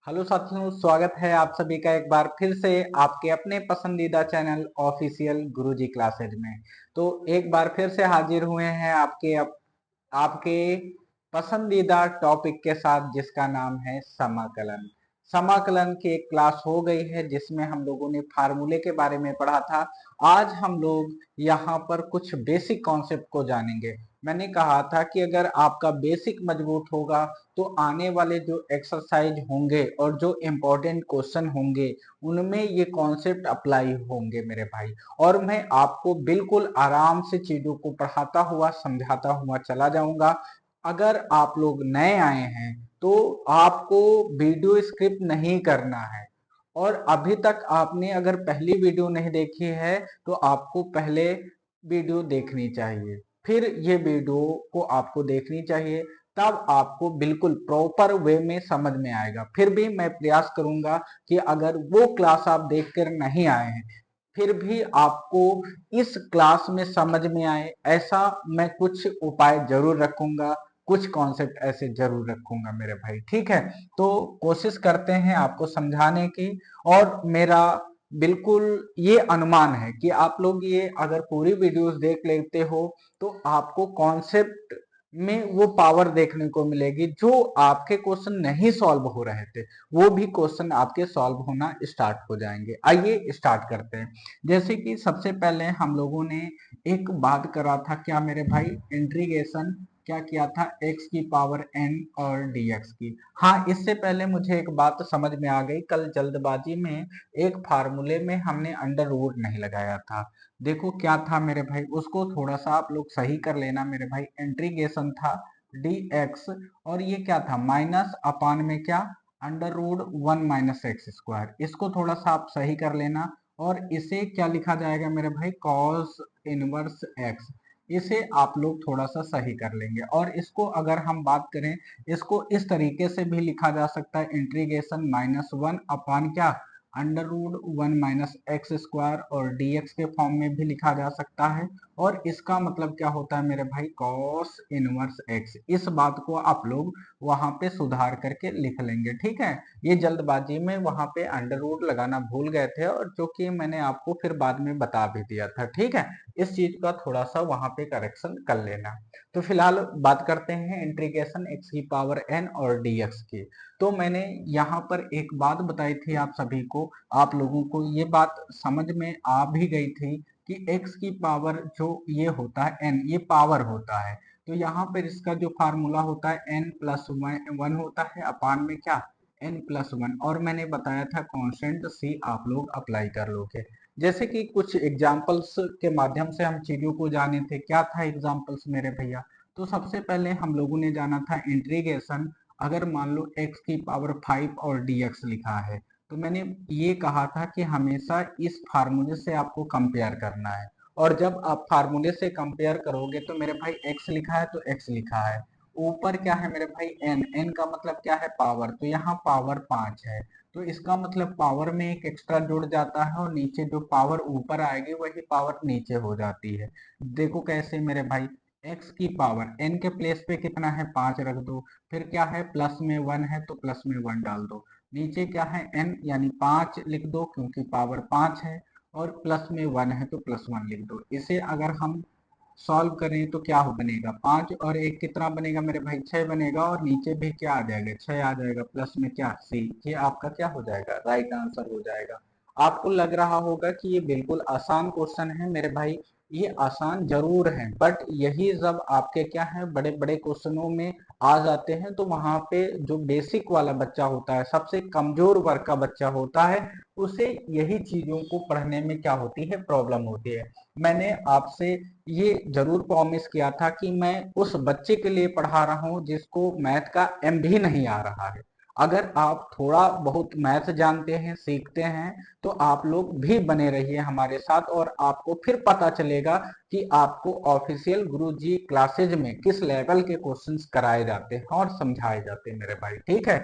Hello साथियों, स्वागत है आप सभी का एक बार फिर से आपके अपने पसंदीदा चैनल ऑफिशियल गुरुजी क्लासेज में। तो एक बार फिर से हाजिर हुए हैं आपके पसंदीदा टॉपिक के साथ, जिसका नाम है समाकलन। समाकलन की एक क्लास हो गई है जिसमें हम लोगों ने फार्मूले के बारे में पढ़ा था। आज हम लोग यहाँ पर कुछ बेसिक कॉन्सेप्ट को जानेंगे। मैंने कहा था कि अगर आपका बेसिक मजबूत होगा तो आने वाले जो एक्सरसाइज होंगे और जो इम्पोर्टेंट क्वेश्चन होंगे उनमें ये कॉन्सेप्ट अप्लाई होंगे मेरे भाई। और मैं आपको बिल्कुल आराम से चीजों को पढ़ाता हुआ समझाता हुआ चला जाऊंगा। अगर आप लोग नए आए हैं तो आपको वीडियो स्क्रिप्ट नहीं करना है। और अभी तक आपने अगर पहली वीडियो नहीं देखी है तो आपको पहले वीडियो देखनी चाहिए, फिर ये वीडियो को आपको देखनी चाहिए। तब आपको बिल्कुल प्रॉपर वे में समझ में आएगा। फिर भी मैं प्रयास करूंगा कि अगर वो क्लास आप देखकर नहीं आए हैं फिर भी आपको इस क्लास में समझ में आए, ऐसा मैं कुछ उपाय जरूर रखूंगा, कुछ कॉन्सेप्ट ऐसे जरूर रखूंगा मेरे भाई। ठीक है, तो कोशिश करते हैं आपको समझाने की। और मेरा बिल्कुल ये अनुमान है कि आप लोग ये अगर पूरी वीडियोस देख लेते हो तो आपको कॉन्सेप्ट में वो पावर देखने को मिलेगी। जो आपके क्वेश्चन नहीं सॉल्व हो रहे थे वो भी क्वेश्चन आपके सॉल्व होना स्टार्ट हो जाएंगे। आइए स्टार्ट करते हैं। जैसे कि सबसे पहले हम लोगों ने एक बात करा था, क्या मेरे भाई, इंटीग्रेशन क्या किया था, x की पावर n और dx की। हाँ, इससे पहले मुझे एक बात समझ में आ गई। कल जल्दबाजी में एक फार्मूले में हमने अंडर रूट नहीं लगाया था। देखो क्या था मेरे भाई, उसको थोड़ा सा आप लोग सही कर लेना मेरे भाई। इंटीग्रेशन था dx और ये क्या था, माइनस अपान में क्या, अंडर रूट 1 - x²। इसको थोड़ा सा आप सही कर लेना। और इसे क्या लिखा जाएगा मेरे भाई, कॉस इनवर्स x। इसे आप लोग थोड़ा सा सही कर लेंगे। और इसको अगर हम बात करें, इसको इस तरीके से भी लिखा जा सकता है, इंटीग्रेशन -1 अपान क्या, अंडर रूट 1 - x² और dx के फॉर्म में भी लिखा जा सकता है। और इसका मतलब क्या होता है मेरे भाई, कॉस इनवर्स x। इस बात को आप लोग वहां पे सुधार करके लिख लेंगे। ठीक है, ये जल्दबाजी में वहां पे अंडर रूट लगाना भूल गए थे और जो कि मैंने आपको फिर बाद में बता भी दिया था। ठीक है, इस चीज का थोड़ा सा वहां पे करेक्शन कर लेना। तो फिलहाल बात करते हैं इंटीग्रेशन x की पावर n और dx की। तो मैंने यहाँ पर एक बात बताई थी आप सभी को, आप लोगों को ये बात समझ में आ भी गई थी कि x की पावर जो ये होता है n, ये पावर होता है। तो यहाँ पर इसका जो फार्मूला होता है n+1 होता है अपान में क्या, n+1। और मैंने बताया था कांस्टेंट c आप लोग अप्लाई कर लोगे। जैसे कि कुछ एग्जाम्पल्स के माध्यम से हम चीजों को जाने थे। क्या था एग्जाम्पल्स मेरे भैया, तो सबसे पहले हम लोगों ने जाना था इंटीग्रेशन। अगर मान लो x की पावर 5 और dx लिखा है तो मैंने ये कहा था कि हमेशा इस फार्मूले से आपको कंपेयर करना है। और जब आप फार्मूले से कंपेयर करोगे तो मेरे भाई x लिखा है तो x लिखा है, ऊपर क्या है मेरे भाई n, n का मतलब क्या है, पावर। तो यहाँ पावर 5 है तो इसका मतलब पावर में एक एक्स्ट्रा जुड़ जाता है और नीचे जो पावर ऊपर आएगी वही पावर नीचे हो जाती है। देखो कैसे मेरे भाई, x की पावर n के प्लेस पे कितना है, 5 रख दो। फिर क्या है, प्लस में 1 है तो प्लस में 1 डाल दो। नीचे क्या है, n यानी 5 लिख दो क्योंकि पावर 5 है। और प्लस में 1 है तो +1 लिख दो। इसे अगर हम सॉल्व करें तो क्या हो बनेगा, 5 और 1 कितना बनेगा मेरे भाई, 6 बनेगा। और नीचे भी क्या आ जाएगा, 6 आ जाएगा, प्लस में क्या, सी। ये आपका क्या हो जाएगा, राइट आंसर हो जाएगा। आपको लग रहा होगा कि ये बिल्कुल आसान क्वेश्चन है मेरे भाई। ये आसान जरूर है, बट यही जब आपके क्या है, बड़े बड़े क्वेश्चनों में आ जाते हैं तो वहां पे जो बेसिक वाला बच्चा होता है, सबसे कमजोर वर्ग का बच्चा होता है, उसे यही चीजों को पढ़ने में क्या होती है, प्रॉब्लम होती है। मैंने आपसे ये जरूर प्रॉमिस किया था कि मैं उस बच्चे के लिए पढ़ा रहा हूं जिसको मैथ का एम भी नहीं आ रहा है। अगर आप थोड़ा बहुत मैथ जानते हैं, सीखते हैं, तो आप लोग भी बने रहिए हमारे साथ और आपको फिर पता चलेगा कि आपको ऑफिशियल गुरुजी क्लासेज में किस लेवल के क्वेश्चंस कराए जाते हैं और समझाए जाते हैं मेरे भाई। ठीक है,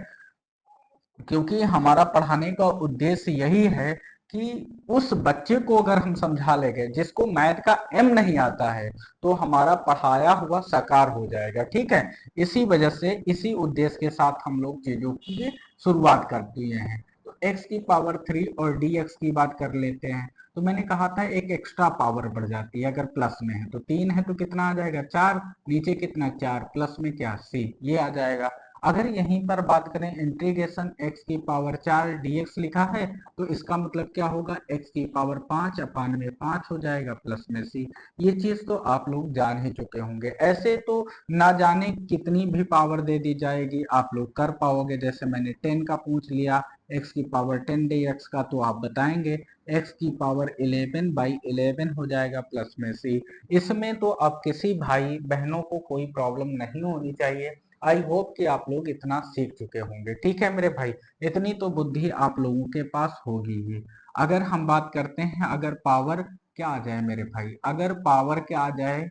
क्योंकि हमारा पढ़ाने का उद्देश्य यही है कि उस बच्चे को अगर हम समझा लेंगे जिसको मैथ का एम नहीं आता है, तो हमारा पढ़ाया हुआ साकार हो जाएगा। ठीक है, इसी वजह से, इसी उद्देश्य के साथ हम लोग चीजों की शुरुआत कर दिए हैं। तो x की पावर 3 और dx की बात कर लेते हैं। तो मैंने कहा था एक एक्स्ट्रा पावर बढ़ जाती है, अगर प्लस में है तो 3 है तो कितना आ जाएगा 4, नीचे कितना 4 प्लस में क्या c, ये आ जाएगा। अगर यहीं पर बात करें इंटीग्रेशन x की पावर 4 dx लिखा है, तो इसका मतलब क्या होगा, x की पावर 5 अपान में 5 हो जाएगा प्लस में c। ये चीज तो आप लोग जान ही चुके होंगे। ऐसे तो ना जाने कितनी भी पावर दे दी जाएगी आप लोग कर पाओगे। जैसे मैंने 10 का पूछ लिया, x की पावर 10 dx का, तो आप बताएंगे x की पावर 11/11 हो जाएगा प्लस में c। इसमें तो अब किसी भाई बहनों को कोई प्रॉब्लम नहीं होनी चाहिए। आई होप कि आप लोग इतना सीख चुके होंगे। ठीक है मेरे भाई, इतनी तो बुद्धि आप लोगों के पास होगी ही। अगर हम बात करते हैं, अगर पावर क्या आ जाए मेरे भाई, अगर पावर क्या आ जाए,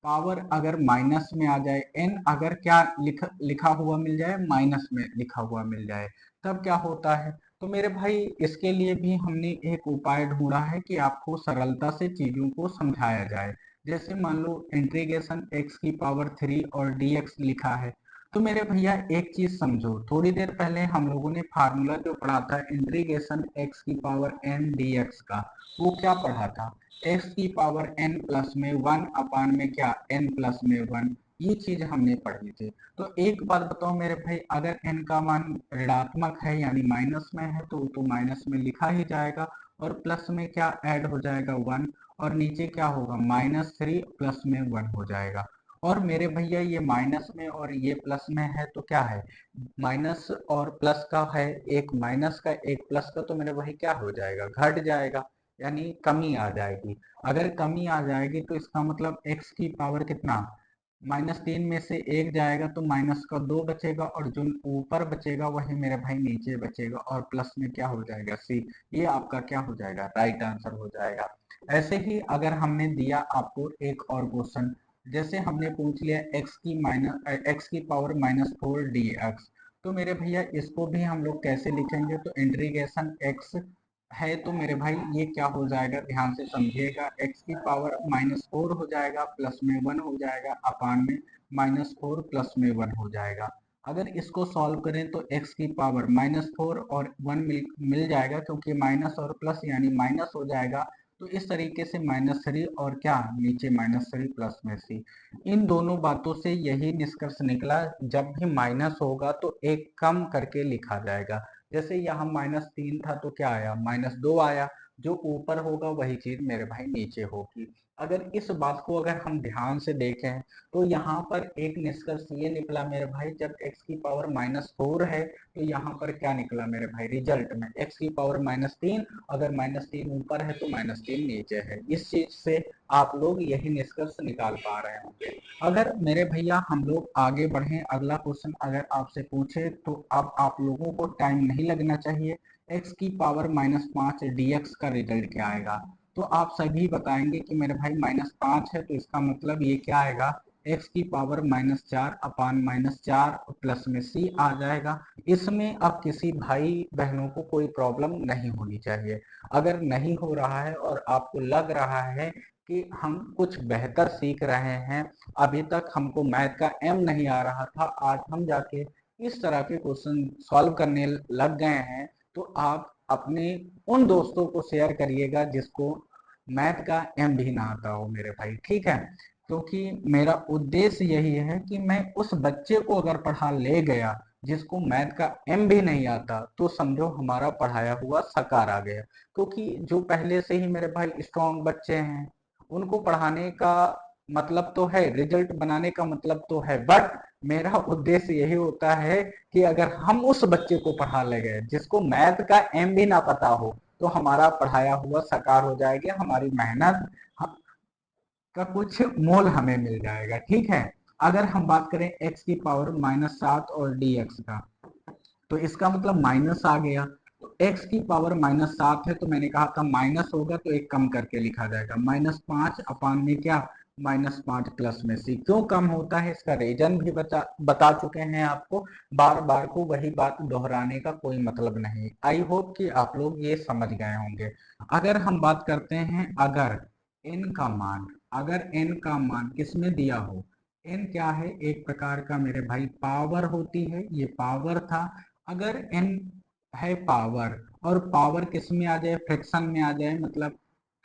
पावर अगर माइनस में आ जाए, एन अगर क्या लिखा हुआ मिल जाए, माइनस में लिखा हुआ मिल जाए, तब क्या होता है। तो मेरे भाई इसके लिए भी हमने एक उपाय ढूंढा है कि आपको सरलता से चीजों को समझाया जाए। जैसे मान लो इंटीग्रेशन x की पावर 3 और dx लिखा है, तो मेरे भैया एक चीज समझो, थोड़ी देर पहले हम लोगों ने फार्मूला जो पढ़ा था इंटीग्रेशन x की पावर n dx का, वो क्या पढ़ा था, x की पावर n प्लस में 1 अपान में क्या n प्लस में 1, ये चीज हमने पढ़ी थी। तो एक बात बताओ मेरे भाई, अगर n का मान ऋणात्मक है यानी माइनस में है, तो माइनस में लिखा ही जाएगा, और प्लस में क्या ऐड हो जाएगा 1, और नीचे क्या होगा -3 प्लस में 1 हो जाएगा। और मेरे भैया ये माइनस में और ये प्लस में है तो क्या है, माइनस और प्लस का है, एक माइनस का एक प्लस का, तो मेरे भाई क्या हो जाएगा, घट जाएगा, यानी कमी आ जाएगी। अगर कमी आ जाएगी तो इसका मतलब x की पावर कितना, -3 में से एक जाएगा तो माइनस का 2 बचेगा, और जो ऊपर बचेगा वही मेरे भाई नीचे बचेगा, और प्लस में क्या हो जाएगा c। ये आपका क्या हो जाएगा, राइट आंसर हो जाएगा। ऐसे ही अगर हमने दिया आपको एक और क्वेश्चन, जैसे हमने पूछ लिया x की पावर -4 dx, तो मेरे भैया इसको भी हम लोग कैसे लिखेंगे, तो इंटीग्रेशन x है, तो मेरे भाई ये क्या हो जाएगा, ध्यान से समझिएगा, x की पावर -4 हो जाएगा प्लस में 1 हो जाएगा अपान में -4 प्लस में 1 हो जाएगा। अगर इसको सॉल्व करें तो x की पावर -4 और 1 मिल जाएगा, क्योंकि माइनस और प्लस यानी माइनस हो जाएगा, तो इस तरीके से -3 और क्या नीचे -3 प्लस में c। इन दोनों बातों से यही निष्कर्ष निकला, जब भी माइनस होगा तो एक कम करके लिखा जाएगा। जैसे यहाँ -3 था तो क्या आया, -2 आया, जो ऊपर होगा वही चीज मेरे भाई नीचे होगी। अगर इस बात को अगर हम ध्यान से देखें, तो यहाँ पर एक निष्कर्ष ये निकला मेरे भाई, जब x की पावर -4 है, तो यहाँ पर क्या निकला मेरे भाई, रिजल्ट में x की पावर -3, अगर -3 ऊपर है तो -3 नीचे है। इस चीज से आप लोग यही निष्कर्ष निकाल पा रहे होंगे। अगर मेरे भैया हम लोग आगे बढ़े, अगला क्वेश्चन अगर आपसे पूछे, तो अब आप लोगों को टाइम नहीं लगना चाहिए। x की पावर -5 dx का रिजल्ट क्या आएगा, तो आप सभी बताएंगे कि मेरे भाई -5 है, तो इसका मतलब ये क्या आएगा, x की पावर -4 अपान -4 प्लस में c आ जाएगा। इसमें अब किसी भाई बहनों को कोई प्रॉब्लम नहीं होनी चाहिए। अगर नहीं हो रहा है और आपको लग रहा है कि हम कुछ बेहतर सीख रहे हैं, अभी तक हमको मैथ का एम नहीं आ रहा था, आज हम जाके इस तरह के क्वेश्चन सॉल्व करने लग गए हैं, तो आप अपने उन दोस्तों को शेयर करिएगा जिसको मैथ का एम भी ना आता हो मेरे भाई। ठीक है, क्योंकि मेरा उद्देश्य यही है कि मैं उस बच्चे को अगर पढ़ा ले गया जिसको मैथ का एम भी नहीं आता, तो समझो हमारा पढ़ाया हुआ साकार आ गया। क्योंकि जो पहले से ही मेरे भाई स्ट्रॉन्ग बच्चे हैं, उनको पढ़ाने का मतलब तो है, रिजल्ट बनाने का मतलब तो है, बट मेरा उद्देश्य यही होता है कि अगर हम उस बच्चे को पढ़ा ले गए जिसको मैथ का एम भी ना पता हो, तो हमारा पढ़ाया हुआ साकार हो जाएगा, हमारी मेहनत का कुछ मोल हमें मिल जाएगा। ठीक है, अगर हम बात करें x की पावर -7 और dx का, तो इसका मतलब माइनस आ गया। तो x की पावर -7 है, तो मैंने कहा था माइनस होगा तो एक कम करके लिखा जाएगा, -5 अपान में क्या -5 प्लस में सी क्यों कम होता है, इसका रीजन भी बता चुके हैं आपको। बार बार को वही बात दोहराने का कोई मतलब नहीं। आई होप कि आप लोग ये समझ गए होंगे। अगर हम बात करते हैं, अगर n का मान, अगर n का मान किसमें दिया हो, n क्या है, एक प्रकार का मेरे भाई पावर होती है, ये पावर था। अगर n है पावर, और पावर किस में आ जाए, फ्रैक्शन में आ जाए, मतलब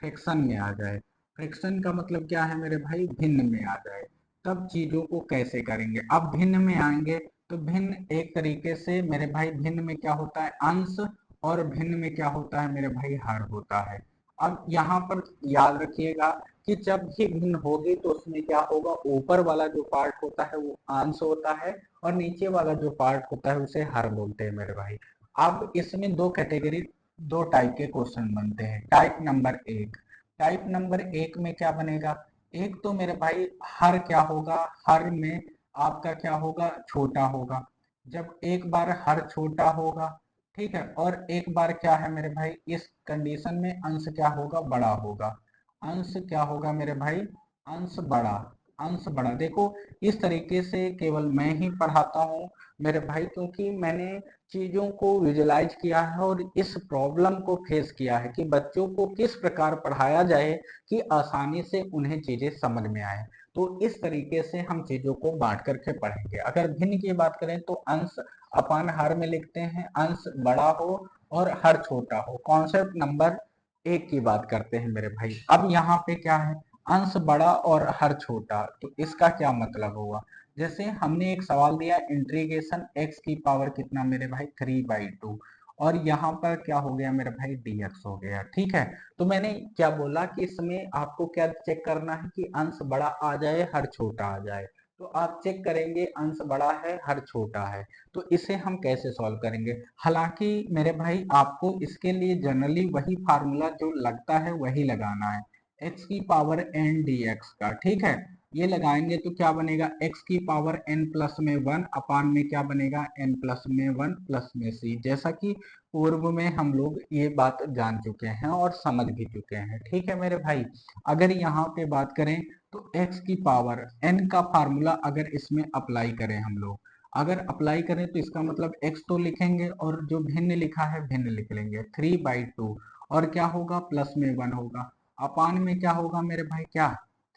फ्रैक्शन में आ जाए, फ्रैक्शन का मतलब क्या है मेरे भाई, भिन्न में आ जाए, तब चीजों को कैसे करेंगे। अब भिन्न में आएंगे तो भिन्न एक तरीके से मेरे भाई, भिन्न में क्या होता है, अंश, और भिन्न में क्या होता है मेरे भाई, हर होता है। अब यहाँ पर याद रखिएगा कि जब भी भिन्न होगी तो उसमें क्या होगा, ऊपर वाला जो पार्ट होता है वो अंश होता है, और नीचे वाला जो पार्ट होता है उसे हर बोलते हैं मेरे भाई। अब इसमें दो कैटेगरी, दो टाइप के क्वेश्चन बनते हैं। टाइप नंबर एक, टाइप नंबर एक में क्या बनेगा, एक तो मेरे भाई हर क्या होगा, हर में आपका क्या होगा, छोटा होगा। जब एक बार हर छोटा होगा, ठीक है, और एक बार क्या है मेरे भाई, इस कंडीशन में अंश क्या होगा, बड़ा होगा। अंश क्या होगा मेरे भाई, अंश बड़ा, अंश बड़ा। देखो, इस तरीके से केवल मैं ही पढ़ाता हूँ मेरे भाई, क्योंकि मैंने चीजों को विजुलाइज किया है और इस प्रॉब्लम को फेस किया है कि बच्चों को किस प्रकार पढ़ाया जाए कि आसानी से उन्हें चीजें समझ में आए। तो इस तरीके से हम चीजों को बांट करके पढ़ेंगे। अगर भिन्न की बात करें तो अंश अपान हर में लिखते हैं, अंश बड़ा हो और हर छोटा हो। कॉन्सेप्ट नंबर एक की बात करते हैं मेरे भाई। अब यहाँ पे क्या है, अंश बड़ा और हर छोटा, तो इसका क्या मतलब होगा। जैसे हमने एक सवाल दिया, इंटीग्रेशन x की पावर कितना मेरे भाई, 3/2, और यहाँ पर क्या हो गया मेरे भाई, dx हो गया, ठीक है। तो मैंने क्या बोला कि इसमें आपको क्या चेक करना है कि अंश बड़ा आ जाए, हर छोटा आ जाए। तो आप चेक करेंगे अंश बड़ा है, हर छोटा है, तो इसे हम कैसे सॉल्व करेंगे। हालांकि मेरे भाई आपको इसके लिए जनरली वही फार्मूला जो लगता है वही लगाना है, x की पावर n dx का, ठीक है। ये लगाएंगे तो क्या बनेगा, x की पावर n प्लस में 1 अपान में क्या बनेगा, n प्लस में 1 प्लस में c, जैसा कि पूर्व में हम लोग ये बात जान चुके हैं और समझ भी चुके हैं, ठीक है मेरे भाई। अगर यहाँ पे बात करें तो x की पावर n का फार्मूला अगर इसमें अप्लाई करें हम लोग, अगर अप्लाई करें तो इसका मतलब x तो लिखेंगे और जो भिन्न लिखा है भिन्न लिख लेंगे, 3/2, और क्या होगा, प्लस में 1 होगा, अपान में क्या होगा मेरे भाई, क्या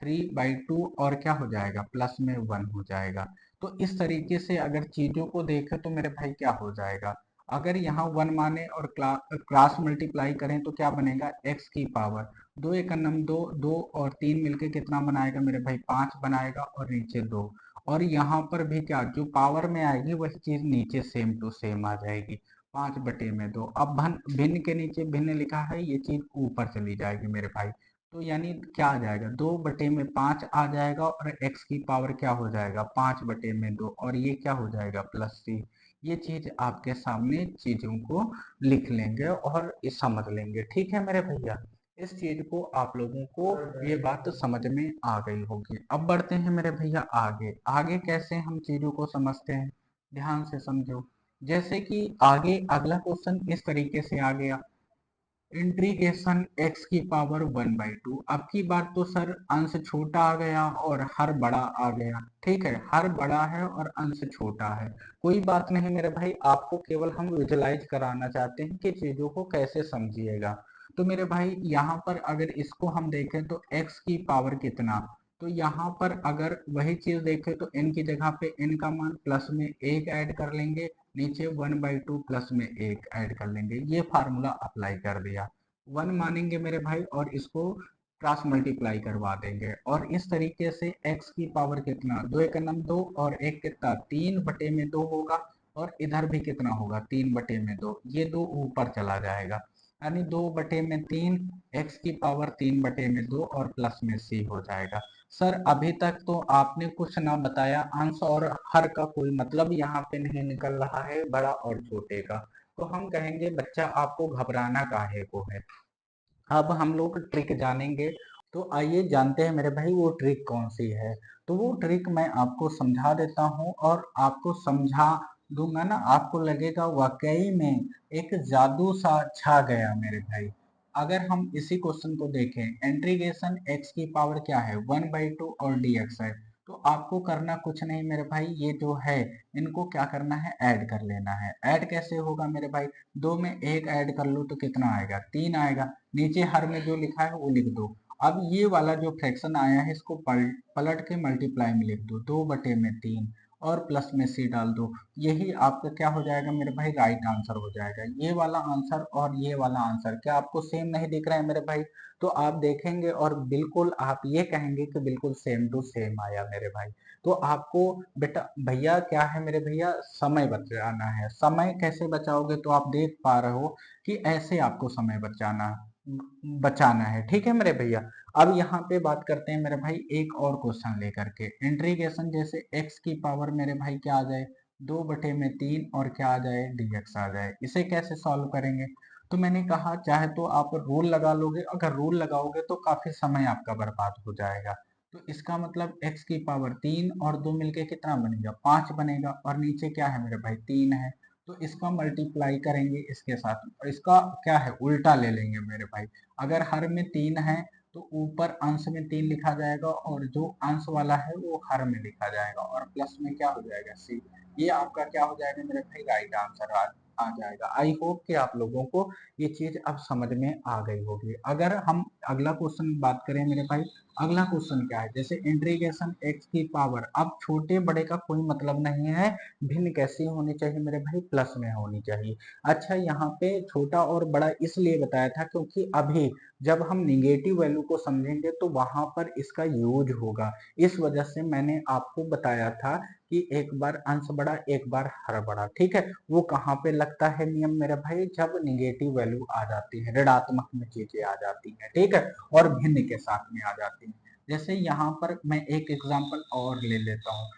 3/2, और क्या हो जाएगा, प्लस में 1 हो जाएगा। तो इस तरीके से अगर चीजों को देखें तो मेरे भाई क्या हो जाएगा, अगर यहाँ 1 माने और क्रॉस मल्टीप्लाई करें तो क्या बनेगा, x की पावर, दो एक नम दो, दो और तीन मिलके कितना बनाएगा मेरे भाई, 5 बनाएगा, और नीचे 2, और यहाँ पर भी क्या, जो पावर में आएगी वही चीज नीचे सेम टू सेम आ जाएगी, 5/2। अब भिन्न के नीचे भिन्न लिखा है, ये चीज ऊपर चली जाएगी मेरे भाई। तो यानी क्या आ जाएगा, 2/5 आ जाएगा, और x की पावर क्या हो जाएगा, 5/2, और ये क्या हो जाएगा, प्लस c। ये चीज आपके सामने चीजों को लिख लेंगे और ये समझ लेंगे, ठीक है मेरे भैया। इस चीज को आप लोगों को ये बात समझ में आ गई होगी। अब बढ़ते हैं मेरे भैया आगे। आगे कैसे हम चीजों को समझते हैं, ध्यान से समझो। जैसे कि आगे अगला क्वेश्चन इस तरीके से आ गया, इंटीग्रेशन x की पावर 1/2। अब की बार तो सर अंश छोटा आ गया और हर बड़ा आ गया, ठीक है, हर बड़ा है और अंश छोटा है। कोई बात नहीं मेरे भाई, आपको केवल हम विजुलाइज कराना चाहते हैं कि चीजों को कैसे समझिएगा। तो मेरे भाई यहाँ पर अगर इसको हम देखें तो x की पावर कितना, तो यहाँ पर अगर वही चीज देखें तो n की जगह पे n का मान प्लस में 1 ऐड कर लेंगे, नीचे 1/2 प्लस में 1 ऐड कर लेंगे, ये फार्मूला अप्लाई कर दिया। 1 मानेंगे मेरे भाई और इसको क्रॉस मल्टीप्लाई करवा देंगे, और इस तरीके से x की पावर कितना, दो एक नम दो, और एक कितना, 3/2 होगा, और इधर भी कितना होगा, 3/2, ये दो ऊपर चला जाएगा, यानी 2/3, x की पावर 3/2, और प्लस में c हो जाएगा। सर अभी तक तो आपने कुछ ना बताया, अंश और हर का कोई मतलब यहाँ पे नहीं निकल रहा है, बड़ा और छोटे का। तो हम कहेंगे बच्चा आपको घबराना काहे को है। अब हम लोग ट्रिक जानेंगे, तो आइए जानते हैं मेरे भाई वो ट्रिक कौन सी है। तो वो ट्रिक मैं आपको समझा देता हूँ, और आपको समझा दूंगा ना, आपको लगेगा वाकई में एक जादू सा छा गया मेरे भाई। अगर हम इसी क्वेश्चन को देखें, इंटीग्रेशन x की पावर क्या है 1/2 और dx है, तो आपको करना कुछ नहीं मेरे भाई, ये जो है इनको क्या करना है, ऐड कर लेना है। ऐड कैसे होगा मेरे भाई, दो में एक ऐड कर लो तो कितना आएगा, 3 आएगा। नीचे हर में जो लिखा है वो लिख दो। अब ये वाला जो फ्रैक्शन आया है इसको पलट के मल्टीप्लाई में लिख दो, 2/3 और प्लस में c डाल दो। यही आपका क्या हो जाएगा मेरे भाई, राइट आंसर हो जाएगा। ये वाला आंसर और ये वाला आंसर क्या आपको सेम नहीं दिख रहा है मेरे भाई? तो आप देखेंगे और बिल्कुल आप ये कहेंगे कि बिल्कुल सेम टू सेम आया मेरे भाई। तो आपको बेटा भैया क्या है मेरे भैया, समय बचाना है। समय कैसे बचाओगे, तो आप देख पा रहे हो कि ऐसे आपको समय बचाना है, ठीक है मेरे भैया। अब यहाँ पे बात करते हैं मेरे भाई एक और क्वेश्चन लेकर के, इंटीग्रेशन जैसे x की पावर मेरे भाई क्या आ जाए, 2/3 और क्या आ जाए, dx आ जाए। इसे कैसे सॉल्व करेंगे, तो मैंने कहा चाहे तो आप रूल लगा लोगे, अगर रूल लगाओगे तो काफी समय आपका बर्बाद हो जाएगा। तो इसका मतलब x की पावर 3 और 2 मिलके कितना बनेगा, 5 बनेगा, और नीचे क्या है मेरे भाई, 3 है। तो इसका मल्टीप्लाई करेंगे इसके साथ, और इसका क्या है, उल्टा ले लेंगे मेरे भाई। अगर हर में 3 है तो ऊपर अंश में 3 लिखा जाएगा, और जो अंश वाला है वो हर में लिखा जाएगा, और प्लस में क्या हो जाएगा, सी। ये आपका क्या हो जाएगा मेरे भाई, राइट आंसर आ जाएगा। आई होप कि आप लोगों को ये चीज अब समझ में आ गई होगी। अगर हम अगला क्वेश्चन बात करें मेरे भाई, अगला क्वेश्चन क्या है, जैसे इंटीग्रेशन x की पावर, अब छोटे बड़े का कोई मतलब नहीं है, भिन्न कैसी होनी चाहिए मेरे भाई, प्लस में होनी चाहिए। अच्छा, यहाँ पे छोटा और बड़ा इसलिए बताया था क्योंकि अभी जब हम निगेटिव वैल्यू को समझेंगे तो वहां पर इसका यूज होगा, इस वजह से मैंने आपको बताया था कि एक बार अंश बड़ा एक बार हर बड़ा, ठीक है। वो कहाँ पे लगता है नियम मेरे भाई, जब निगेटिव वैल्यू आ जाती है, ऋणात्मक में चीजें आ जाती हैं, ठीक है, और भिन्न के साथ में आ जाती हैं। जैसे यहाँ पर मैं एक एग्जांपल और ले लेता हूँ,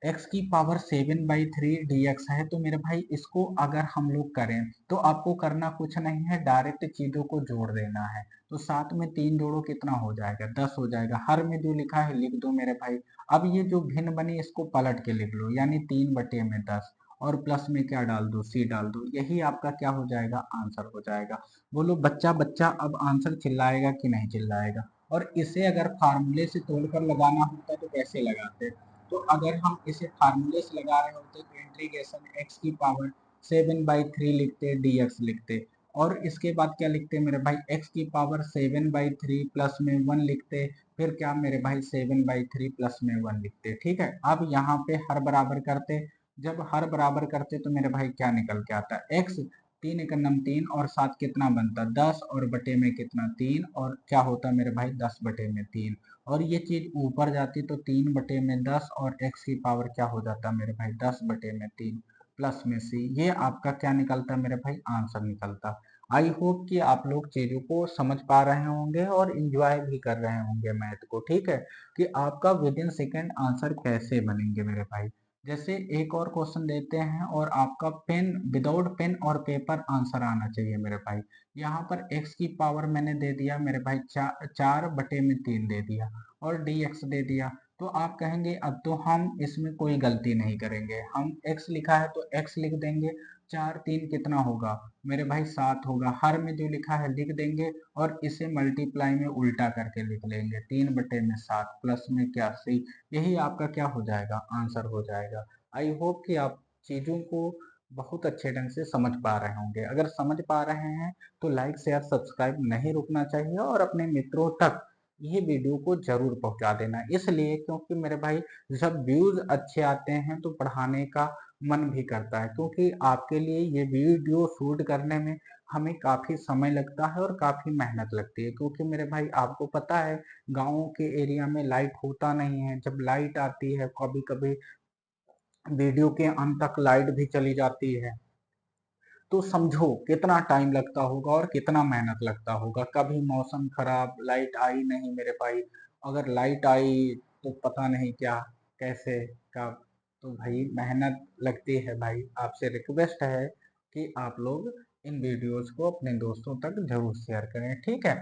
x की पावर 7/3 dx है, तो मेरे भाई इसको अगर हम लोग करें तो आपको करना कुछ नहीं है, डायरेक्ट चीजों को जोड़ देना है। तो 7 में 3 जोड़ो कितना हो जाएगा, 10 हो जाएगा। हर में जो लिखा है लिख दो मेरे भाई। अब ये जो भिन्न बनी इसको पलट के लिख लो, यानी 3/10, और प्लस में क्या डाल दो, सी डाल दो। यही आपका क्या हो जाएगा, आंसर हो जाएगा। बोलो बच्चा बच्चा अब आंसर चिल्लाएगा कि नहीं चिल्लाएगा? और इसे अगर फार्मूले से तोड़कर लगाना होता तो कैसे लगाते? तो अगर हम इसे फार्मूले से लगा रहे होते तो इंटीग्रेशन x की पावर 7/3 लिखते, dx लिखते, और इसके बाद क्या लिखते मेरे भाई, x की पावर 7/3 प्लस में 1 लिखते, फिर क्या मेरे भाई 7/3 प्लस में 1 लिखते, ठीक है। अब यहाँ पे हर बराबर करते, जब हर बराबर करते तो मेरे भाई क्या निकल के आता, x 3 × 3 और 7 कितना बनता, 10, और बटे में कितना 3, और क्या होता मेरे भाई 10/3, और ये चीज ऊपर जाती तो 3/10, और x की पावर क्या हो जाता मेरे भाई, 10/3 प्लस में c। ये आपका क्या निकलता मेरे भाई, आंसर निकलता। आई होप कि आप लोग चीजों को समझ पा रहे होंगे और इंजॉय भी कर रहे होंगे मैथ को, ठीक है, कि आपका विद इन सेकेंड आंसर कैसे बनेंगे मेरे भाई। जैसे एक और क्वेश्चन देते हैं, और आपका पेन विदाउट पेन और पेपर आंसर आना चाहिए मेरे भाई। यहाँ पर x की पावर मैंने दे दिया मेरे भाई 4/3 दे दिया, और dx दे दिया। तो आप कहेंगे अब तो हम इसमें कोई गलती नहीं करेंगे, हम x लिखा है तो x लिख देंगे। 4×3 कितना होगा मेरे भाई, 7 होगा। हर में जो लिखा है लिख देंगे, और इसे मल्टीप्लाई में उल्टा करके लिख लेंगे, 3/7 प्लस में क्या सी। यही आपका क्या हो जाएगा, आंसर हो जाएगा। आई होप कि आप चीजों को बहुत अच्छे ढंग से समझ पा रहे होंगे। अगर समझ पा रहे हैं तो लाइक शेयर सब्सक्राइब नहीं रुकना चाहिए, और अपने मित्रों तक ये वीडियो को जरूर पहुंचा देना, इसलिए क्योंकि मेरे भाई जब व्यूज अच्छे आते हैं तो पढ़ाने का मन भी करता है, क्योंकि आपके लिए ये वीडियो शूट करने में हमें काफी समय लगता है और काफी मेहनत लगती है, क्योंकि मेरे भाई आपको पता है गाँव के एरिया में लाइट होता नहीं है। जब लाइट आती है कभी कभी वीडियो के अंत तक लाइट भी चली जाती है, तो समझो कितना टाइम लगता होगा और कितना मेहनत लगता होगा। कभी मौसम खराब, लाइट आई नहीं मेरे भाई, अगर लाइट आई तो पता नहीं क्या कैसे कब। तो भाई मेहनत लगती है भाई। आपसे रिक्वेस्ट है कि आप लोग इन वीडियोस को अपने दोस्तों तक जरूर शेयर करें, ठीक है।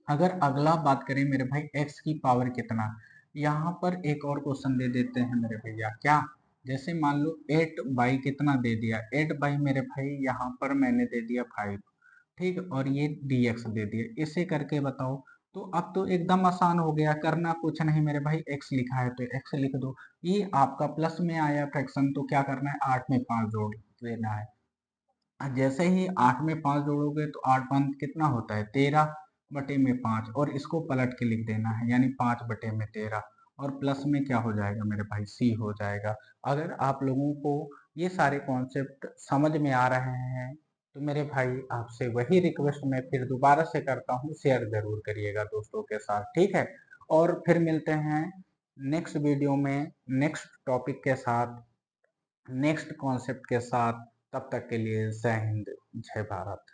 अगर अगला बात करें मेरे भाई x की पावर कितना, यहाँ पर एक और क्वेश्चन दे देते हैं मेरे भैया, क्या, जैसे मान लो 8 बाई कितना दे दिया, 8 बाई मेरे भाई यहाँ पर मैंने दे दिया 5, ठीक, और ये dx दे दिए, इसे करके बताओ। तो अब तो एकदम आसान हो गया, करना कुछ नहीं मेरे भाई, x लिखा है तो x लिख दो। ये आपका प्लस में आया फ्रैक्शन, तो क्या करना है, 8 में 5 जोड़ देना है। जैसे ही 8 में 5 जोड़ोगे तो 8 5 कितना होता है, 13 बटे में 5, और इसको पलट के लिख देना है, यानी 5 बटे में 13, और प्लस में क्या हो जाएगा मेरे भाई, सी हो जाएगा। अगर आप लोगों को ये सारे कॉन्सेप्ट समझ में आ रहे हैं तो मेरे भाई आपसे वही रिक्वेस्ट मैं फिर दोबारा से करता हूँ, शेयर जरूर करिएगा दोस्तों के साथ, ठीक है। और फिर मिलते हैं नेक्स्ट वीडियो में, नेक्स्ट टॉपिक के साथ, नेक्स्ट कॉन्सेप्ट के साथ। तब तक के लिए जय हिंद, जय भारत।